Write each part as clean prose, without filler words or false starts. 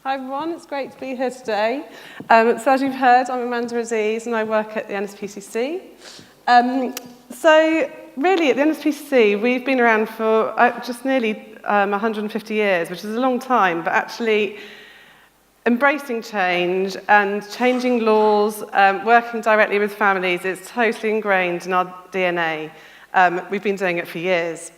Hi everyone, it's great to be here today. So as you've heard, I'm Azeez and I work at the NSPCC. So really at the NSPCC, we've been around for just nearly 150 years, which is a long time, but actually embracing change and changing laws, working directly with families, it's totally ingrained in our DNA. We've been doing it for years.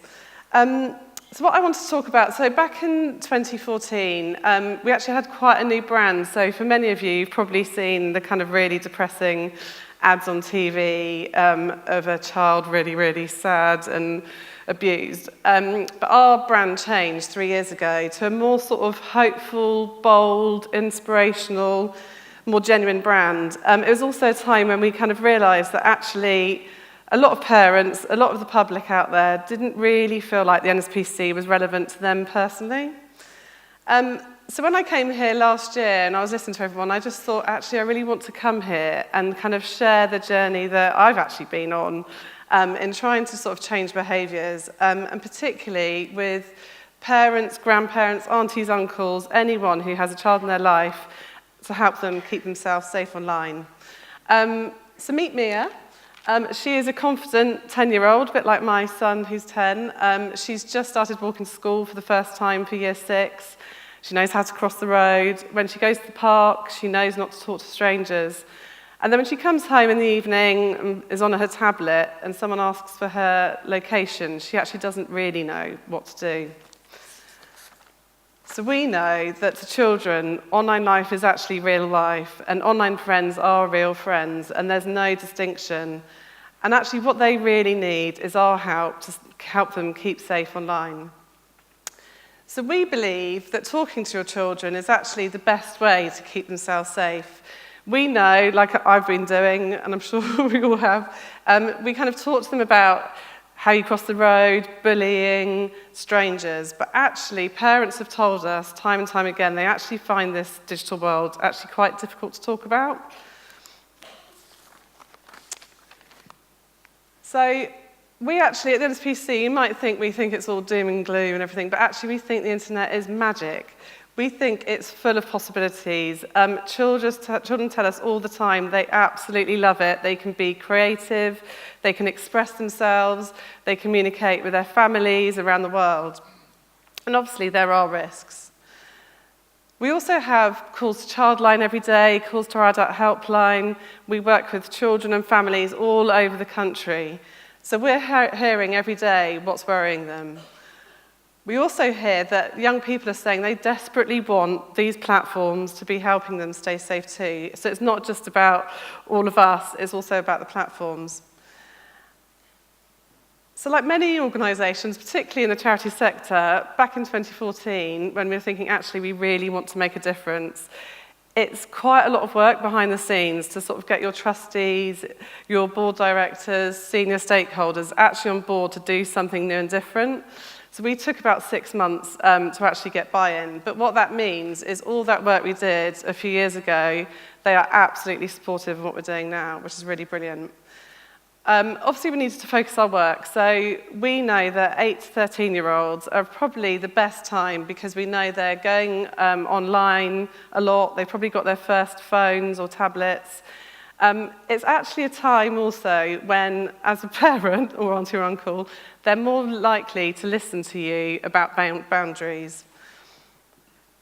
So what I want to talk about, so back in 2014, we actually had quite a new brand. So for many of you, you've probably seen the kind of really depressing ads on TV of a child really, really sad and abused. But our brand changed 3 years ago to a more sort of hopeful, bold, inspirational, more genuine brand. It was also a time when we kind of realised that actually a lot of parents, a lot of the public out there didn't really feel like the NSPCC was relevant to them personally. So when I came here last year and I was listening to everyone, I just thought, actually, I really want to come here and kind of share the journey that I've actually been on in trying to sort of change behaviours, and particularly with parents, grandparents, aunties, uncles, anyone who has a child in their life to help them keep themselves safe online. So meet Mia. She is a confident 10-year-old, a bit like my son who's 10. She's just started walking to school for the first time for year 6. She knows how to cross the road. When she goes to the park, she knows not to talk to strangers. And then when she comes home in the evening and is on her tablet and someone asks for her location, she actually doesn't really know what to do. So we know that to children, online life is actually real life, and online friends are real friends, and there's no distinction. And actually what they really need is our help to help them keep safe online. So we believe that talking to your children is actually the best way to keep themselves safe. We know, like I've been doing, and I'm sure we all have, we kind of talk to them about how you cross the road, bullying, strangers. But actually, parents have told us time and time again, they actually find this digital world actually quite difficult to talk about. So we actually, at the NSPCC, you might think we think it's all doom and gloom and everything, but actually we think the internet is magic. We think it's full of possibilities. Children tell us all the time they absolutely love it. They can be creative, they can express themselves, they communicate with their families around the world. And obviously there are risks. We also have calls to Childline every day, calls to our adult helpline. We work with children and families all over the country. So we're hearing every day what's worrying them. We also hear that young people are saying they desperately want these platforms to be helping them stay safe too. So it's not just about all of us, it's also about the platforms. So like many organisations, particularly in the charity sector, back in 2014, when we were thinking, actually, we really want to make a difference, it's quite a lot of work behind the scenes to sort of get your trustees, your board directors, senior stakeholders actually on board to do something new and different. So we took about 6 months to actually get buy-in. But what that means is all that work we did a few years ago, they are absolutely supportive of what we're doing now, which is really brilliant. Obviously, we needed to focus our work. So we know that 8 to 13-year-olds are probably the best time because we know they're going online a lot. They've probably got their first phones or tablets. It's actually a time also when, as a parent or auntie or uncle, they're more likely to listen to you about boundaries.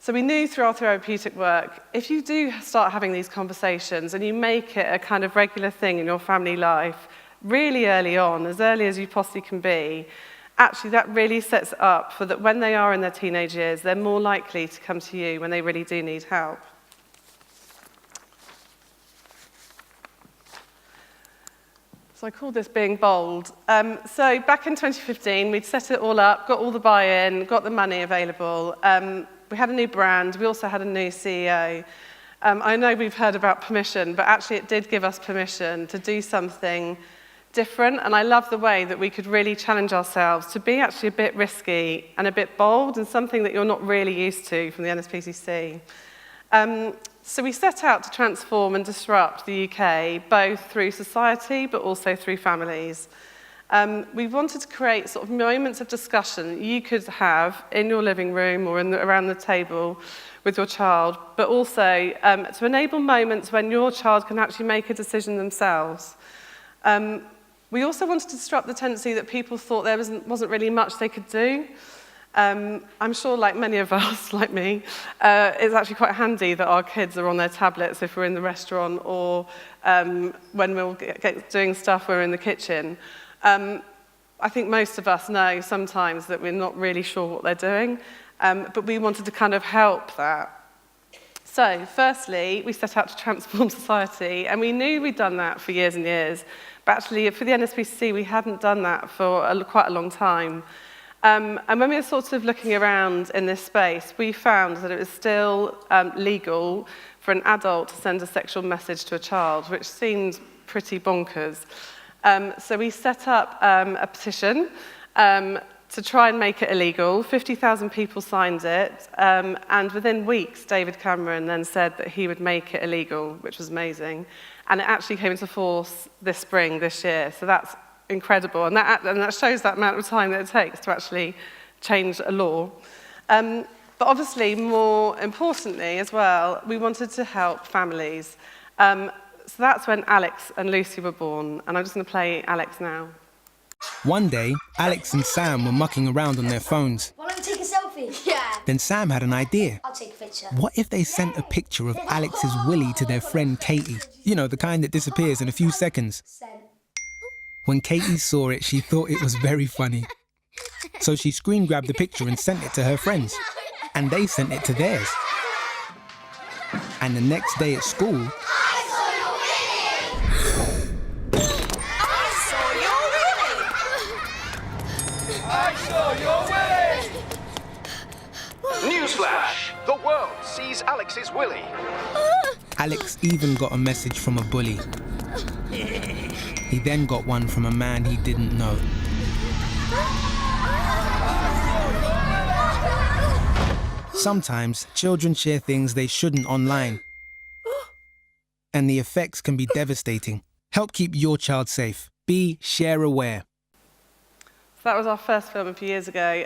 So we knew through our therapeutic work, if you do start having these conversations and you make it a kind of regular thing in your family life, really early on, as early as you possibly can be, actually that really sets it up for that when they are in their teenage years, they're more likely to come to you when they really do need help. So I call this being bold. So back in 2015, we'd set it all up, got all the buy-in, got the money available. We had a new brand. We also had a new CEO. I know we've heard about permission, but actually it did give us permission to do something different. And I love the way that we could really challenge ourselves to be actually a bit risky and a bit bold and something that you're not really used to from the NSPCC. So we set out to transform and disrupt the UK, both through society but also through families. We wanted to create sort of moments of discussion that you could have in your living room or around the table with your child, but also to enable moments when your child can actually make a decision themselves. We also wanted to disrupt the tendency that people thought there wasn't really much they could do. I'm sure, like many of us, like me, it's actually quite handy that our kids are on their tablets if we're in the restaurant or when we're doing stuff, we're in the kitchen. I think most of us know sometimes that we're not really sure what they're doing, but we wanted to kind of help that. So, firstly, we set out to transform society, and we knew we'd done that for years and years, but actually for the NSPCC we hadn't done that for quite a long time. And when we were sort of looking around in this space, we found that it was still legal for an adult to send a sexual message to a child, which seemed pretty bonkers. So we set up a petition to try and make it illegal. 50,000 people signed it, and within weeks, David Cameron then said that he would make it illegal, which was amazing. And it actually came into force this spring, this year, so that's incredible. And that shows that amount of time that it takes to actually change a law. But obviously, more importantly as well, we wanted to help families. So that's when Alex and Lucy were born, and I'm just going to play Alex now. One day, Alex and Sam were mucking around on their phones. Why don't we take a selfie? Yeah. Then Sam had an idea. I'll take a picture. What if they sent a picture of Alex's willy to their friend Katie? You know, the kind that disappears in a few seconds. When Katie saw it, she thought it was very funny. So she screen grabbed the picture and sent it to her friends. And they sent it to theirs. And the next day at school, Newsflash! The world sees Alex's willy. Alex even got a message from a bully. He then got one from a man he didn't know. Sometimes children share things they shouldn't online. And the effects can be devastating. Help keep your child safe. Be share aware. So that was our first film a few years ago.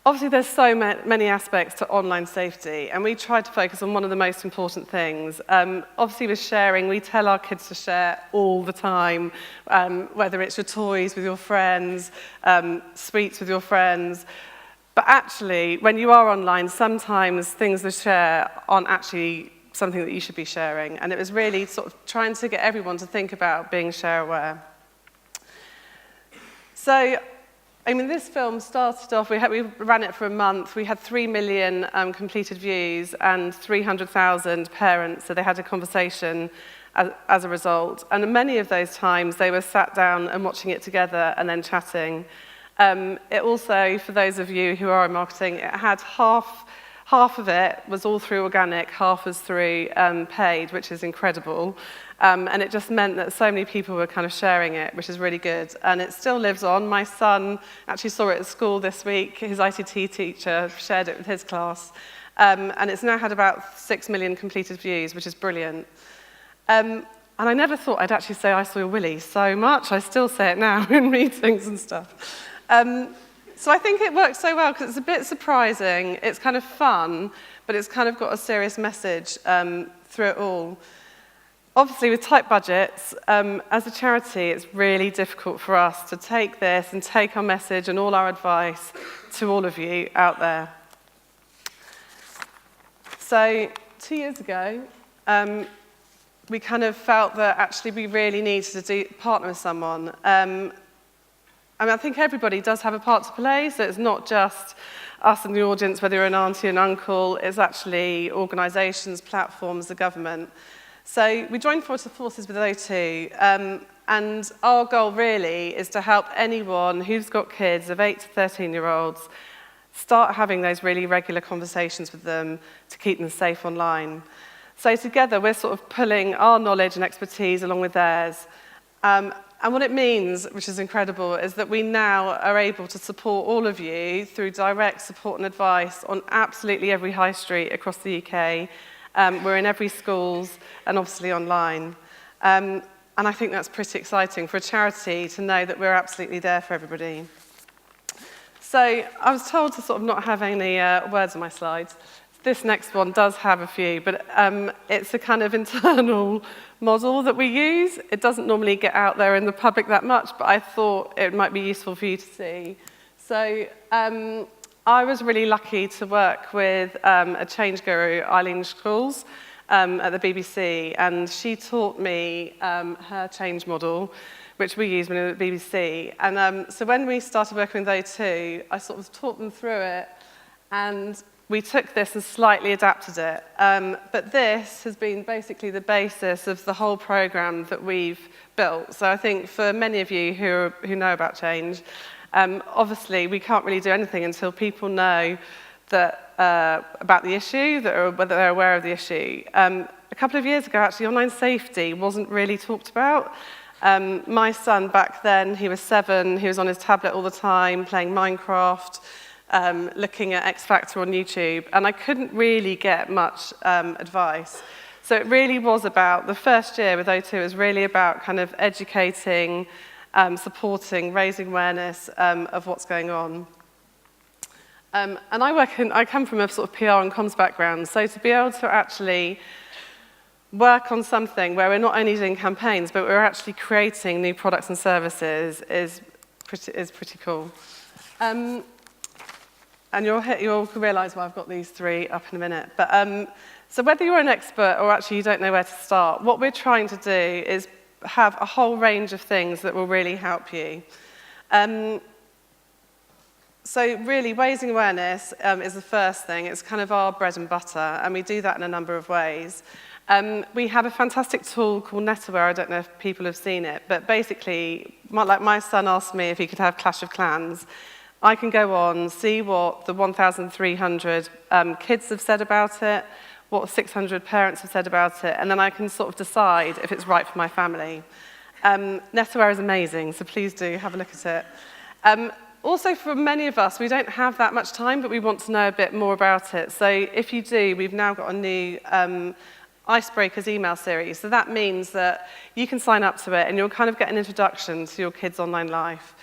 Obviously, there's so many aspects to online safety, and we tried to focus on one of the most important things. Obviously, with sharing, we tell our kids to share all the time, whether it's your toys with your friends, sweets with your friends. But actually, when you are online, sometimes things to share aren't actually something that you should be sharing. And it was really sort of trying to get everyone to think about being share-aware. So, I mean, this film started off, we ran it for a month. We had 3 million completed views and 300,000 parents, so they had a conversation as a result. And many of those times, they were sat down and watching it together and then chatting. It also, for those of you who are in marketing, it had half of it was all through organic, half was through paid, which is incredible. And it just meant that so many people were kind of sharing it, which is really good. And it still lives on. My son actually saw it at school this week. His ICT teacher shared it with his class. And it's now had about 6 million completed views, which is brilliant. And I never thought I'd actually say I saw your willy so much. I still say it now in meetings and stuff. So I think it works so well because it's a bit surprising. It's kind of fun, but it's kind of got a serious message through it all. Obviously, with tight budgets, as a charity, it's really difficult for us to take this and take our message and all our advice to all of you out there. So 2 years ago, we kind of felt that actually we really needed to partner with someone. I mean, I think everybody does have a part to play, so it's not just us in the audience, whether you're an auntie and uncle, it's actually organisations, platforms, the government. So we joined forces with O2, and our goal really is to help anyone who's got kids of 8 to 13-year-olds start having those really regular conversations with them to keep them safe online. So together we're sort of pulling our knowledge and expertise along with theirs. And what it means, which is incredible, is that we now are able to support all of you through direct support and advice on absolutely every high street across the UK. We're in every schools and obviously online. I think that's pretty exciting for a charity to know that we're absolutely there for everybody. So I was told to sort of not have any words on my slides. This next one does have a few, but it's a kind of internal model that we use. It doesn't normally get out there in the public that much, but I thought it might be useful for you to see. So I was really lucky to work with a change guru, Eileen Scholes, at the BBC, and she taught me her change model, which we use when we were at the BBC. And so when we started working with O2, I sort of taught them through it, and we took this and slightly adapted it. But this has been basically the basis of the whole programme that we've built. So I think for many of you who know about change, obviously we can't really do anything until people know that, about the issue, whether they're aware of the issue. A couple of years ago, actually, online safety wasn't really talked about. My son back then, he was 7, he was on his tablet all the time, playing Minecraft, looking at X Factor on YouTube, and I couldn't really get much advice. So it really was about, the first year with O2 was really about kind of educating, supporting, raising awareness of what's going on. And I come from a sort of PR and comms background, so to be able to actually work on something where we're not only doing campaigns, but we're actually creating new products and services is pretty cool. And you'll realise why I've got these 3 up in a minute. But so whether you're an expert or actually you don't know where to start, what we're trying to do is have a whole range of things that will really help you. So really, raising awareness is the first thing. It's kind of our bread and butter, and we do that in a number of ways. We have a fantastic tool called NetAware. I don't know if people have seen it, but basically, like my son asked me if he could have Clash of Clans. I can go on, see what the 1,300 kids have said about it, what 600 parents have said about it, and then I can sort of decide if it's right for my family. NetAware is amazing, so please do have a look at it. Also, for many of us, we don't have that much time, but we want to know a bit more about it. So if you do, we've now got a new Icebreakers email series. So that means that you can sign up to it and you'll kind of get an introduction to your kids' online life.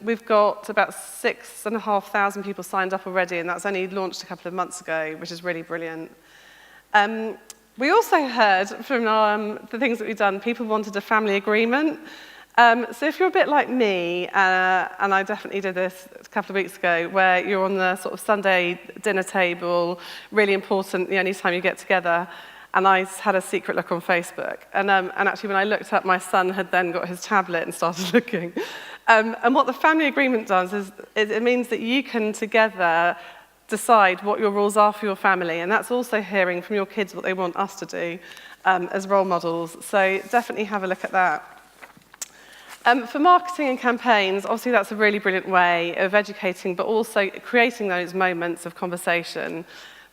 We've got about 6,500 people signed up already, and that's only launched a couple of months ago, which is really brilliant. We also heard from the things that we've done, people wanted a family agreement. So if you're a bit like me, and I definitely did this a couple of weeks ago, where you're on the sort of Sunday dinner table, really important, the only time you get together, and I had a secret look on Facebook. And actually when I looked up, my son had then got his tablet and started looking. And what the family agreement does is it means that you can together decide what your rules are for your family, and that's also hearing from your kids what they want us to do as role models. So definitely have a look at that. For marketing and campaigns, obviously that's a really brilliant way of educating, but also creating those moments of conversation.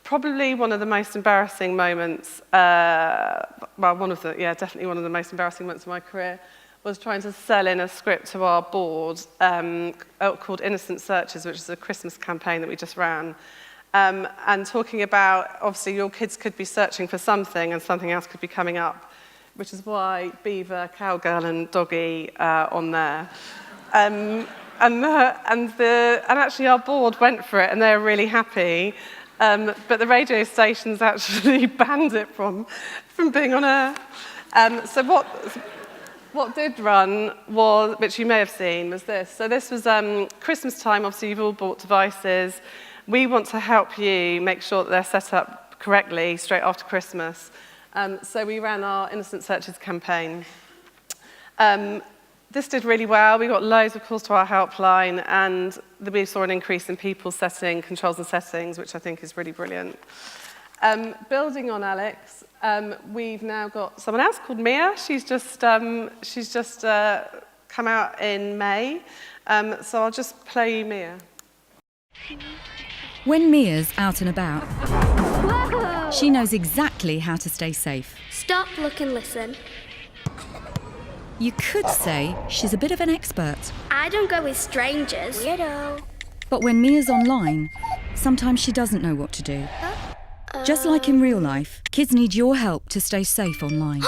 Probably one of the most embarrassing moments, definitely one of the most embarrassing moments of my career was trying to sell in a script to our board called Innocent Searches, which is a Christmas campaign that we just ran. And talking about, obviously, your kids could be searching for something and something else could be coming up, which is why Beaver, Cowgirl and Doggy are on there. And actually our board went for it and they were really happy, but the radio stations actually banned it from being on air. So what did run was, which you may have seen, was this. So this was Christmas time, obviously you've all bought devices. We want to help you make sure that they're set up correctly straight after Christmas. So we ran our Innocent Searches campaign. This did really well. We got loads of calls to our helpline, and we saw an increase in people setting controls and settings, which I think is really brilliant. Building on Alex, we've now got someone else called Mia. She's just come out in May. So I'll just play you Mia. When Mia's out and about, whoa, she knows exactly how to stay safe. Stop, look and listen. You could say she's a bit of an expert. I don't go with strangers. Weirdo. But when Mia's online, sometimes she doesn't know what to do. Just like in real life, kids need your help to stay safe online.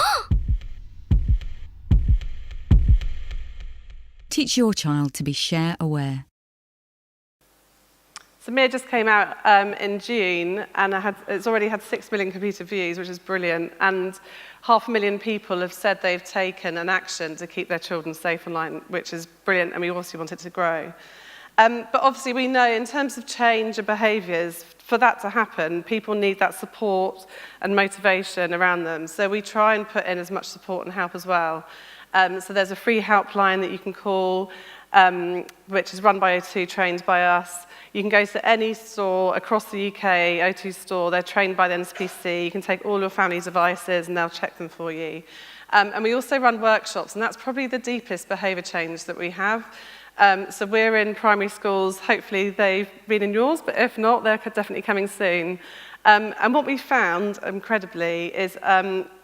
Teach your child to be share aware. So Mia just came out in June, and it's already had 6 million completed views, which is brilliant. And 500,000 people have said they've taken an action to keep their children safe online, which is brilliant, and we obviously want it to grow. But obviously we know in terms of change of behaviours, for that to happen, people need that support and motivation around them. So we try and put in as much support and help as well. So there's a free helpline that you can call, which is run by O2, trained by us. You can go to any store across the UK, O2 store, they're trained by the NSPCC. You can take all your family's devices and they'll check them for you. And we also run workshops, and that's probably the deepest behaviour change that we have. So we're in primary schools, hopefully they've been in yours, but if not, they're definitely coming soon. And what we found, incredibly, is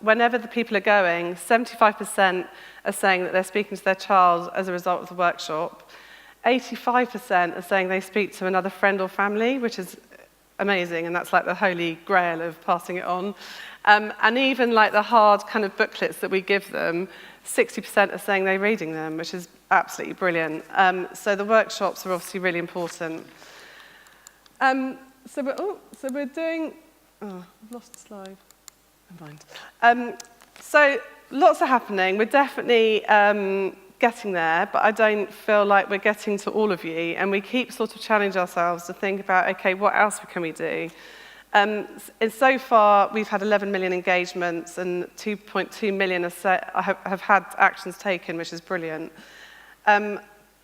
whenever the people are going, 75% are saying that they're speaking to their child as a result of the workshop. 85% are saying they speak to another friend or family, which is amazing, and that's like the holy grail of passing it on. And even like the hard kind of booklets that we give them, 60% are saying they're reading them, which is absolutely brilliant. So the workshops are obviously really important. So we're doing, I've lost the slide, never mind. So lots are happening. We're definitely getting there, but I don't feel like we're getting to all of you, and we keep sort of challenging ourselves to think about, okay, what else can we do? And so far, we've had 11 million engagements, and 2.2 million have had actions taken, which is brilliant.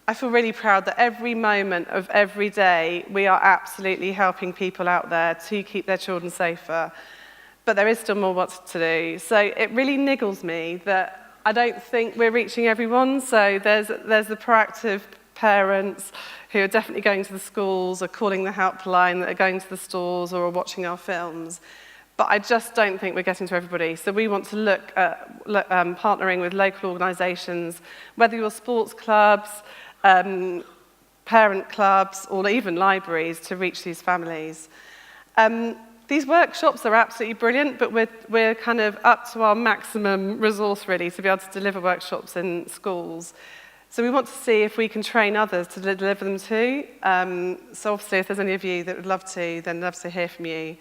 I feel really proud that every moment of every day, we are absolutely helping people out there to keep their children safer. But there is still more work to do. So it really niggles me that I don't think we're reaching everyone. So there's the proactive parents who are definitely going to the schools or calling the helpline, that are going to the stores or are watching our films. But I just don't think we're getting to everybody. So we want to look at partnering with local organisations, whether you're sports clubs, parent clubs, or even libraries, to reach these families. These workshops are absolutely brilliant, but we're kind of up to our maximum resource, really, to be able to deliver workshops in schools. So we want to see if we can train others to deliver them too. So obviously, if there's any of you that would love to, then love to hear from you.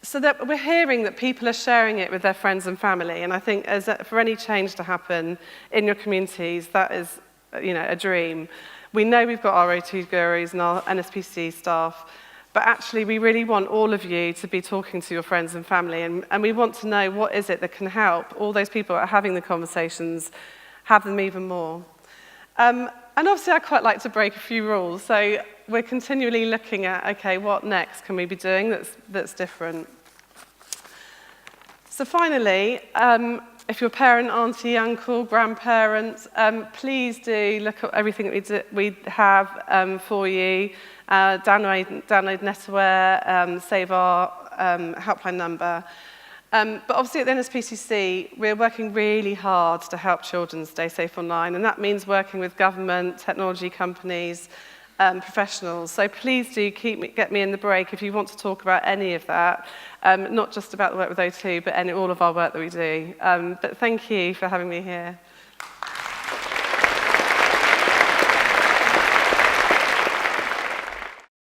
So that we're hearing that people are sharing it with their friends and family, and I think for any change to happen in your communities, that is, a dream. We know we've got our O2 gurus and our NSPCC staff, but actually we really want all of you to be talking to your friends and family, and we want to know what is it that can help all those people that are having the conversations have them even more. And obviously I quite like to break a few rules, so we're continually looking at, okay, what next can we be doing that's different? So finally, if you're a parent, auntie, uncle, grandparent, please do look at everything that we have for you. Download NetAware, save our helpline number. But obviously at the NSPCC, we're working really hard to help children stay safe online, and that means working with government, technology companies, professionals. So please do get me in the break if you want to talk about any of that, not just about the work with O2, but all of our work that we do. But thank you for having me here.